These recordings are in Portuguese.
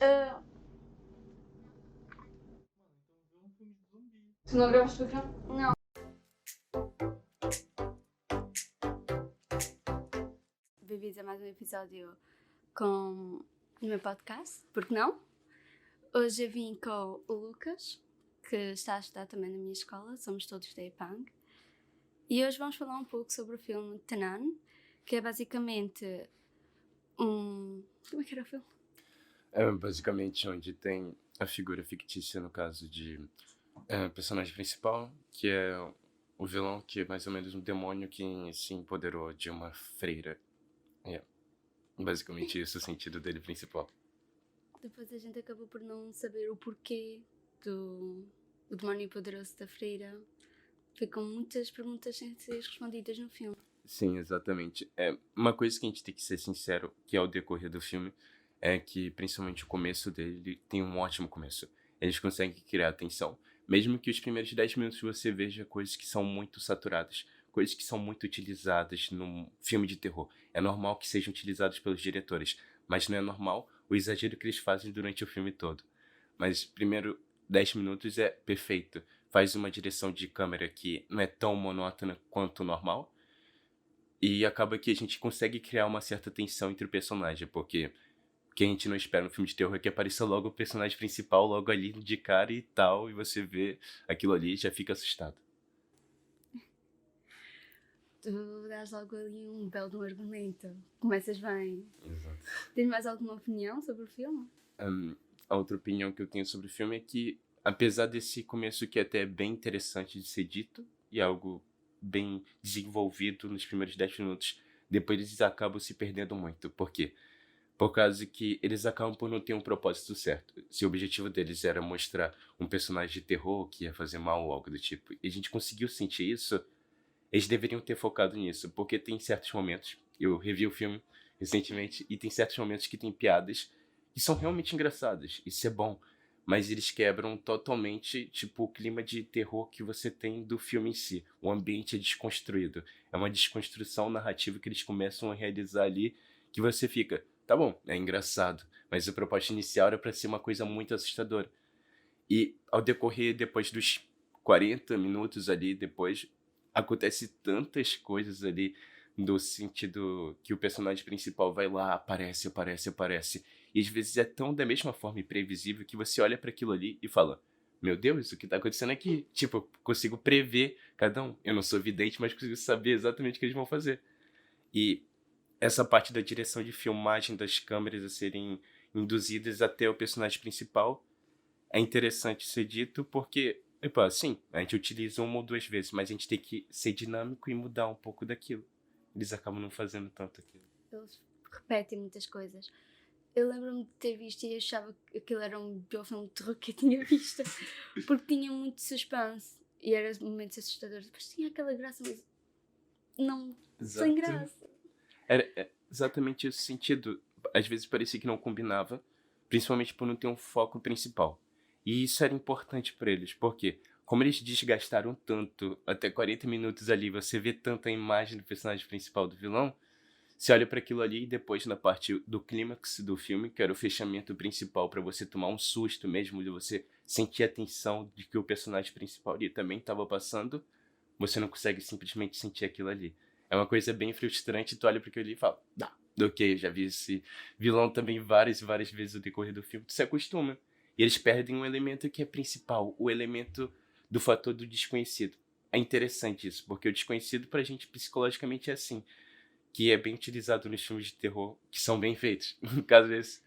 Ah, tu não gravaste o ecrã? Não. Bem-vindos a mais um episódio com o meu podcast, porque não? Hoje eu vim com o Lucas, que está a estudar também na minha escola, somos todos da EPANG. E hoje vamos falar um pouco sobre o filme Tenan, que é basicamente um... Como é que era o filme? É basicamente onde tem a figura fictícia, no caso de personagem principal, que é o vilão, que é mais ou menos um demônio que se empoderou de uma freira. É basicamente isso o sentido dele principal. Depois a gente acabou por não saber o porquê do demónio poderoso da freira. Ficam muitas perguntas sem ser respondidas no filme. Sim, exatamente. É uma coisa que a gente tem que ser sincero, que ao decorrer do filme, é que principalmente o começo dele tem um ótimo começo. Eles conseguem criar atenção, mesmo que os primeiros 10 minutos você veja coisas que são muito saturadas, coisas que são muito utilizadas num filme de terror. É normal que sejam utilizados pelos diretores, mas não é normal o exagero que eles fazem durante o filme todo. Mas primeiro 10 minutos é perfeito. Faz uma direção de câmera que não é tão monótona quanto o normal, e acaba que a gente consegue criar uma certa tensão entre o personagem, porque o que a gente não espera no filme de terror é que apareça logo o personagem principal, logo ali de cara e tal, e você vê aquilo ali e já fica assustado. Tu dás logo ali um belo de um argumento. Começas bem. Exato. Tens mais alguma opinião sobre o filme? A outra opinião que eu tenho sobre o filme é que, apesar desse começo que até é bem interessante de ser dito, e algo bem desenvolvido nos primeiros 10 minutos, depois eles acabam se perdendo muito. Por quê? Por causa que eles acabam por não ter um propósito certo. Se o objetivo deles era mostrar um personagem de terror que ia fazer mal ou algo do tipo, e a gente conseguiu sentir isso, eles deveriam ter focado nisso, porque tem certos momentos, eu revi o filme recentemente, e tem certos momentos que tem piadas que são realmente engraçadas, isso é bom, mas eles quebram totalmente, tipo, o clima de terror que você tem do filme em si. O ambiente é desconstruído, é uma desconstrução narrativa que eles começam a realizar ali, que você fica, tá bom, é engraçado, mas a proposta inicial era pra ser uma coisa muito assustadora. E ao decorrer, depois dos 40 minutos ali, depois, acontece tantas coisas ali, no sentido que o personagem principal vai lá, aparece, aparece, aparece. E às vezes é tão da mesma forma imprevisível que você olha para aquilo ali e fala: Meu Deus, o que tá acontecendo aqui? Tipo, eu consigo prever cada um. Eu não sou vidente, mas consigo saber exatamente o que eles vão fazer. E essa parte da direção de filmagem das câmeras a serem induzidas até o personagem principal é interessante ser dito porque, epa, sim, a gente utiliza uma ou duas vezes, mas a gente tem que ser dinâmico e mudar um pouco daquilo. Eles acabam não fazendo tanto aquilo. Eles repetem muitas coisas. Eu lembro-me de ter visto e achava que aquilo era um pior filme de terror que eu tinha visto. Porque tinha muito suspense. E era momentos assustadores. Depois tinha aquela graça, mas não sem graça. Era exatamente esse sentido. Às vezes parecia que não combinava, principalmente por não ter um foco principal. E isso era importante para eles, porque como eles desgastaram tanto, até 40 minutos ali, você vê tanta imagem do personagem principal do vilão, você olha para aquilo ali e depois na parte do clímax do filme, que era o fechamento principal para você tomar um susto mesmo, de você sentir a tensão de que o personagem principal ali também estava passando, você não consegue simplesmente sentir aquilo ali. É uma coisa bem frustrante, tu olha para aquilo ali e fala, ok, eu já vi esse vilão também várias e várias vezes no decorrer do filme, tu se acostuma. E eles perdem um elemento que é principal, o elemento do fator do desconhecido. É interessante isso, porque o desconhecido pra gente psicologicamente é assim, que é bem utilizado nos filmes de terror, que são bem feitos. No caso desse,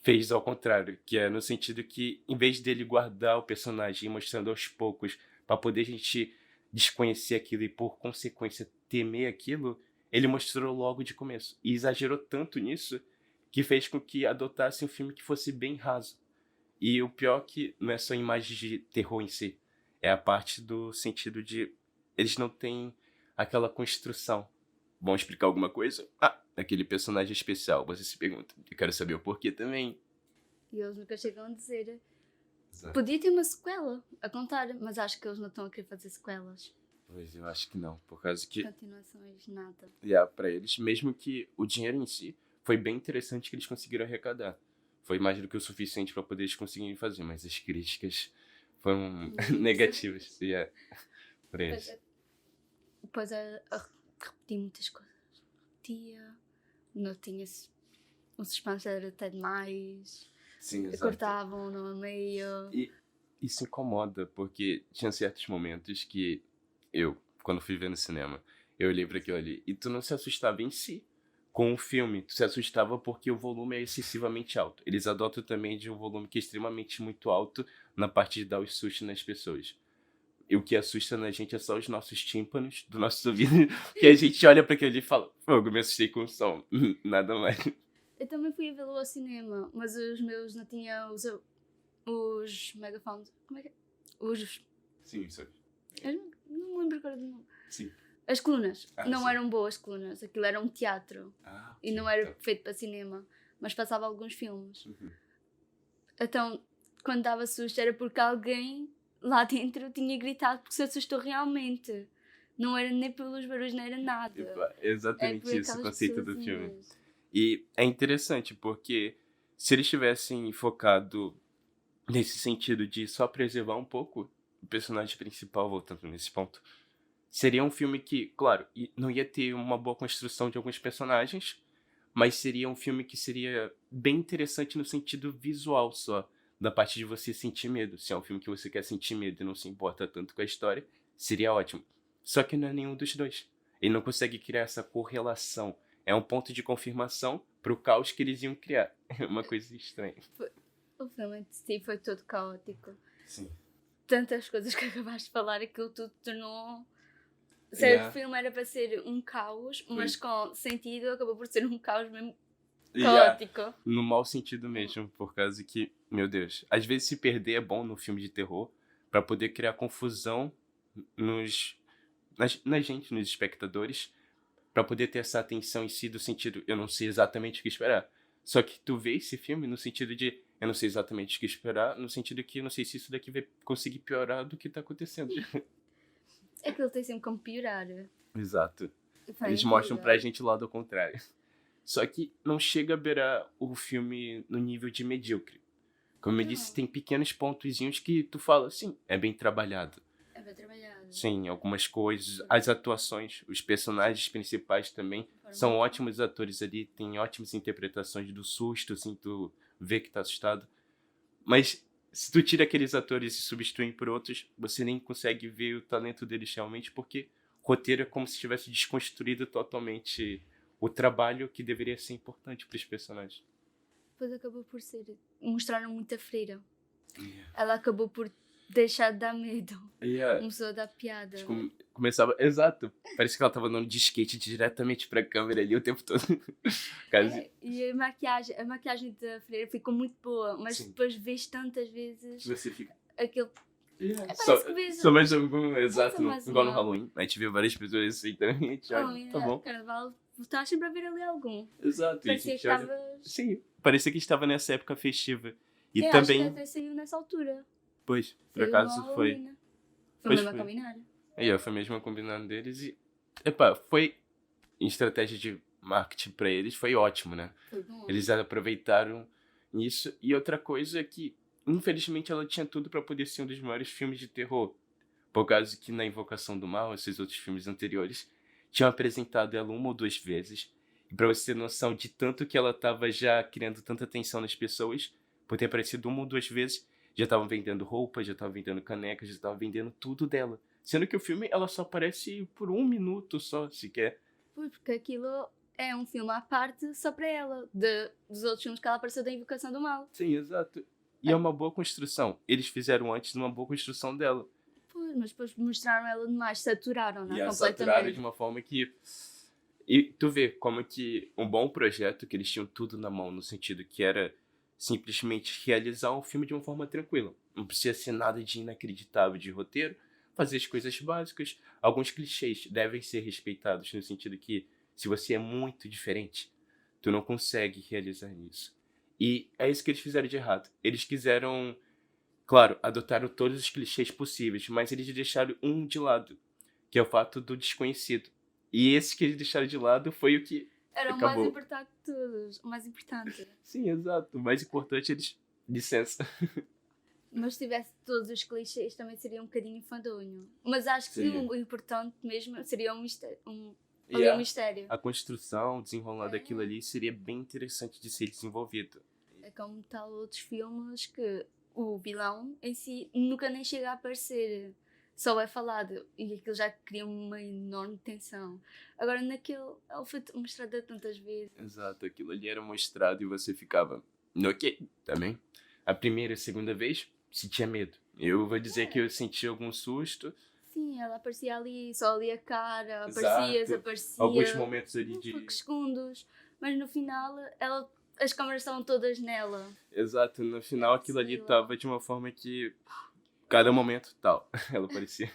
fez ao contrário, que é no sentido que, em vez dele guardar o personagem e mostrando aos poucos, para poder a gente desconhecer aquilo e, por consequência, temer aquilo, ele mostrou logo de começo. E exagerou tanto nisso que fez com que adotasse um filme que fosse bem raso. E o pior é que não é só imagens de terror em si, é a parte do sentido de eles não têm aquela construção. Vão explicar alguma coisa? Ah, aquele personagem especial. Você se pergunta, eu quero saber o porquê também. E eles nunca chegam a dizer. Exato. Podia ter uma sequela a contar, mas acho que eles não estão a querer fazer sequelas. Pois eu acho que não, por causa que, Continuações, nada. pra eles, mesmo que o dinheiro em si foi bem interessante que eles conseguiram arrecadar. foi mais do que o suficiente para poder eles conseguirem fazer, mas as críticas foram Muito negativas. Por Depois, isso. depois a repetir muitas coisas. Repetia, não tinha o suspense era até demais, Sim, exato. cortavam no meio. E isso incomoda, porque tinha certos momentos que eu, quando fui ver no cinema, eu olhei pra aquilo ali e tu não se assustava em si com o filme, tu se assustava porque o volume é excessivamente alto. Eles adotam também de um volume que é extremamente muito alto na parte de dar os sustos nas pessoas. E o que assusta na gente é só os nossos tímpanos, do nosso ouvido, que a gente olha pra aquilo ali e fala, fogo, me assustei com o som, nada mais. Eu também fui a vê-lo ao cinema, mas os meus não tinham os megafones. Como é que é? Os. Sim, isso. Eu não me lembro agora do nome. Sim. As colunas. Ah, não sim. eram boas colunas. Aquilo era um teatro. Ah, E não era feito para cinema. Mas passava alguns filmes. Uhum. Então, quando dava susto, era porque alguém lá dentro tinha gritado porque se assustou realmente. Não era nem pelos barulhos, não era nada. Epá, É exatamente por isso, o aquelas conceito do filme. pessoazinhas. E é interessante porque se eles tivessem focado nesse sentido de só preservar um pouco o personagem principal, voltando nesse ponto, seria um filme que, claro, não ia ter uma boa construção de alguns personagens, mas seria um filme que seria bem interessante no sentido visual só, da parte de você sentir medo. Se é um filme que você quer sentir medo e não se importa tanto com a história, seria ótimo. Só que não é nenhum dos dois. Ele não consegue criar essa correlação. É um ponto de confirmação pro caos que eles iam criar. É uma coisa estranha. O filme em si foi todo caótico. Sim. Tantas coisas que acabaste de falar, aquilo tudo tornou. Yeah. O filme era para ser um caos, mas Foi. com sentido acabou por ser um caos mesmo Yeah. caótico. No mau sentido mesmo, por causa que, meu Deus, às vezes se perder é bom no filme de terror pra poder criar confusão na gente, nos espectadores, pra poder ter essa atenção em si do sentido, eu não sei exatamente o que esperar. Só que tu vê esse filme no sentido de, eu não sei exatamente o que esperar, no sentido que eu não sei se isso daqui vai conseguir piorar do que tá acontecendo. Aquilo tem sempre como piorar. Exato. Foi Eles mostram incrível. pra gente o lado ao contrário. Só que não chega a beirar o filme no nível de medíocre. Como eu Não. disse, tem pequenos pontozinhos que tu fala, sim, é bem trabalhado. É bem trabalhado. Sim, algumas coisas, as atuações, os personagens principais também Foram são muito ótimos atores ali, tem ótimas interpretações do susto, assim, tu vê que tá assustado. Mas se tu tira aqueles atores e substitui por outros, você nem consegue ver o talento deles realmente, porque o roteiro é como se tivesse desconstruído totalmente o trabalho que deveria ser importante para os personagens. Depois acabou por ser. Mostraram muita freira. Ela acabou por deixar de dar medo. Começou a dar piada. Começava, exato, parece que ela tava andando de skate diretamente pra câmera ali o tempo todo. E a maquiagem da freira ficou muito boa, mas Sim. depois vês tantas vezes Você fica... aquilo. Só, que vês. só mais algum, exato, Só mais igual no uma. Halloween. A gente viu várias pessoas assim também, a gente olha, tá bom. Carnaval, estás sempre a ver ali algum. Exato, e a Parecia gente que olha... estavas. Sim, parecia que estava nessa época festiva. E Eu também, acho que até saiu nessa altura. pois, por Saiu acaso no foi. Halloween. Foi Pois mesmo a foi. combinar. Aí, ó, foi mesmo combinando deles e... Epá, foi... Em estratégia de marketing pra eles, foi ótimo, né? Foi bom. Eles aproveitaram isso. E outra coisa é que, infelizmente, ela tinha tudo pra poder ser um dos maiores filmes de terror. Por causa que na Invocação do Mal, esses outros filmes anteriores, tinham apresentado ela uma ou duas vezes. E pra você ter noção de tanto que ela tava já criando tanta atenção nas pessoas, por ter aparecido uma ou duas vezes, já estavam vendendo roupa, já estavam vendendo canecas, já estavam vendendo tudo dela. Sendo que o filme, ela só aparece por 1 minuto só, sequer. Foi porque aquilo é um filme à parte só para ela. Dos outros filmes que ela apareceu da Invocação do Mal. Sim, exato. E é uma boa construção. Eles fizeram antes uma boa construção dela. Pois, mas depois mostraram ela demais, saturaram-na E a completamente. saturaram de uma forma que... E tu vê como que um bom projeto, que eles tinham tudo na mão, no sentido que era simplesmente realizar um filme de uma forma tranquila. Não precisa ser nada de inacreditável de roteiro, fazer as coisas básicas. Alguns clichês devem ser respeitados, no sentido que se você é muito diferente, tu não consegue realizar isso. E é isso que eles fizeram de errado. Eles quiseram, claro, adotaram todos os clichês possíveis, mas eles deixaram um de lado, que é o fato do desconhecido. E esse que eles deixaram de lado foi o que Era o mais Acabou. importante de todos. O mais importante. Sim, exato. O mais importante é eles... Licença. Mas se tivesse todos os clichês também seria um bocadinho enfadonho. Mas acho que Seria. o importante mesmo seria um mistério. E Ali um mistério. a construção, o desenrolar daquilo ali seria bem interessante de ser desenvolvido. É como tal outros filmes que o vilão em si nunca nem chega a aparecer. Só é falado. E aquilo já cria uma enorme tensão. Agora naquele ele foi mostrado tantas vezes. Exato, aquilo ali era mostrado e você ficava... Ok, também. A primeira e a segunda vez, sentia medo. Eu vou dizer que eu senti algum susto. Sim, ela aparecia ali, só ali a cara, Exato. aparecia. Alguns momentos ali uns de... poucos segundos. Mas no final, as câmeras estavam todas nela. Exato, no final aquilo ali Sei lá. tava de uma forma que... Cada momento, tal, ela aparecia.